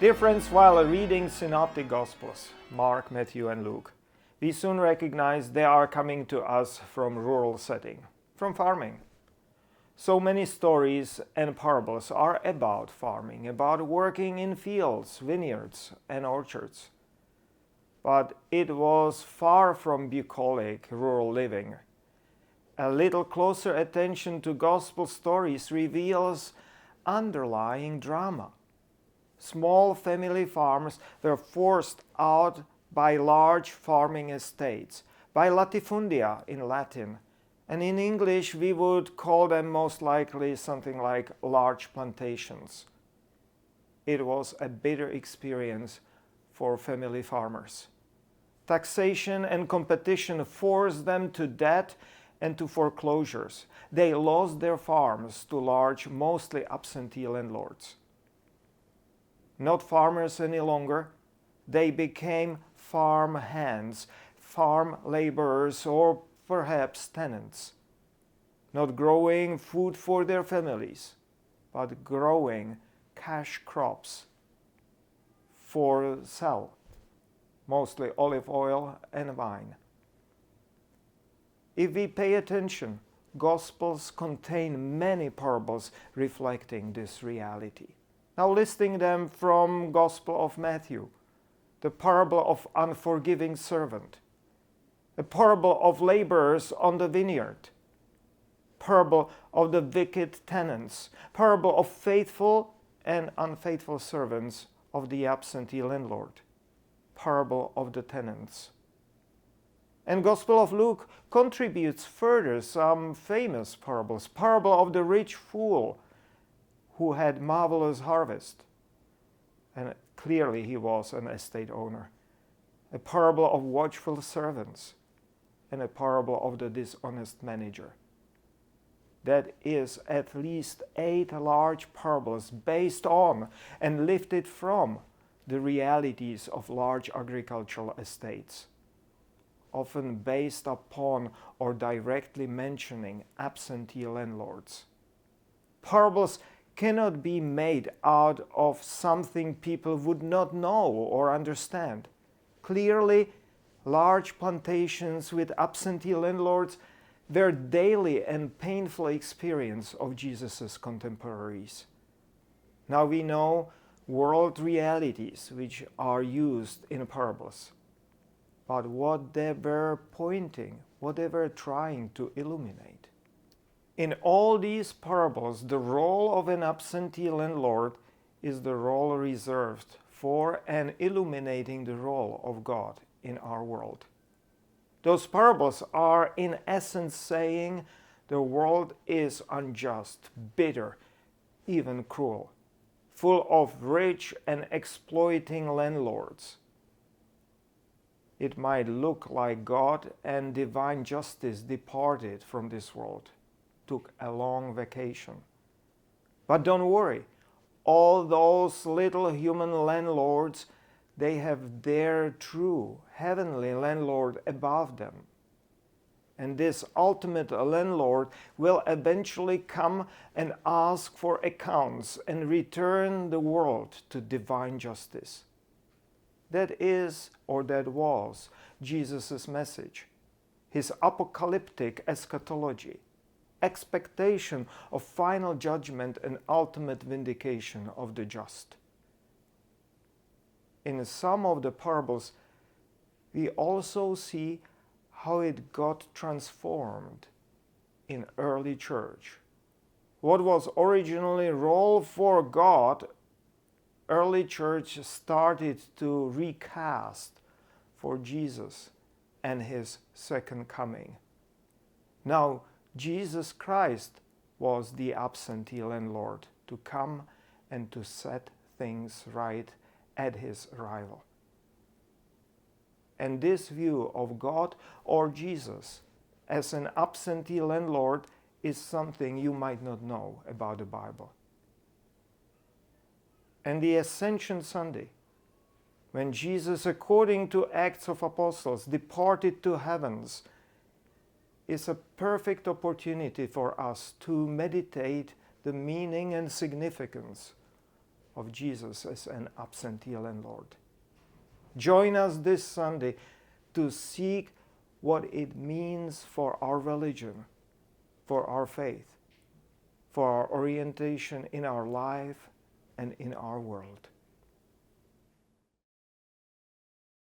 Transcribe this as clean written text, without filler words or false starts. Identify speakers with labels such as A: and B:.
A: Dear friends, while reading Synoptic Gospels, Mark, Matthew and Luke, we soon recognize they are coming to us from rural setting, from farming. So many stories and parables are about farming, about working in fields, vineyards and orchards. But it was far from bucolic rural living. A little closer attention to gospel stories reveals underlying drama. Small family farms were forced out by large farming estates, by latifundia in Latin, and in English we would call them most likely something like large plantations. It was a bitter experience for family farmers. Taxation and competition forced them to debt and to foreclosures. They lost their farms to large, mostly absentee landlords. Not farmers any longer, they became farm hands, farm laborers, or perhaps tenants. Not growing food for their families, but growing cash crops for sale, mostly olive oil and wine. If we pay attention, Gospels contain many parables reflecting this reality. Now listing them from Gospel of Matthew, the parable of unforgiving servant, a parable of laborers on the vineyard, parable of the wicked tenants, parable of faithful and unfaithful servants of the absentee landlord, parable of the tenants. And Gospel of Luke contributes further some famous parables, parable of the rich fool who had marvelous harvest, and clearly he was an estate owner, a parable of watchful servants, and a parable of the dishonest manager. That is at least 8 large parables based on and lifted from the realities of large agricultural estates, often based upon or directly mentioning absentee landlords. Parables cannot be made out of something people would not know or understand. Clearly, large plantations with absentee landlords were daily and painful experience of Jesus' contemporaries. Now we know world realities which are used in parables, but what they were pointing, what they were trying to illuminate. In all these parables, the role of an absentee landlord is the role reserved for and illuminating the role of God in our world. Those parables are in essence saying the world is unjust, bitter, even cruel, full of rich and exploiting landlords. It might look like God and divine justice departed from this world, took a long vacation. But don't worry, all those little human landlords, they have their true heavenly landlord above them. And this ultimate landlord will eventually come and ask for accounts and return the world to divine justice. That is, or that was, Jesus' message, his apocalyptic eschatology, expectation of final judgment and ultimate vindication of the just. In some of the parables, we also see how it got transformed in early church. What was originally role for God, early church started to recast for Jesus and his second coming. Now, Jesus Christ was the absentee landlord to come and to set things right at his arrival. And this view of God or Jesus as an absentee landlord is something you might not know about the Bible. And the Ascension Sunday, when Jesus, according to Acts of Apostles, departed to heavens, is a perfect opportunity for us to meditate the meaning and significance of Jesus as an absentee landlord. Join us this Sunday to seek what it means for our religion, for our faith, for our orientation in our life and in our world.